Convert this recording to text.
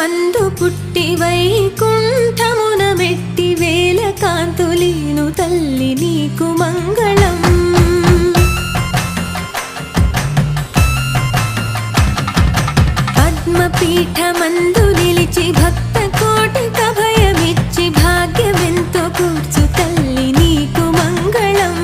మందు పుట్టి వైకుంఠమున మెట్టి వేల కాంతులీను తల్లి నీకు మంగళం. పద్మపీఠమందు నిలిచి భక్త కోటిక భయమిచ్చి భాగ్యమెంతో కూర్చు తల్లి నీకు మంగళం.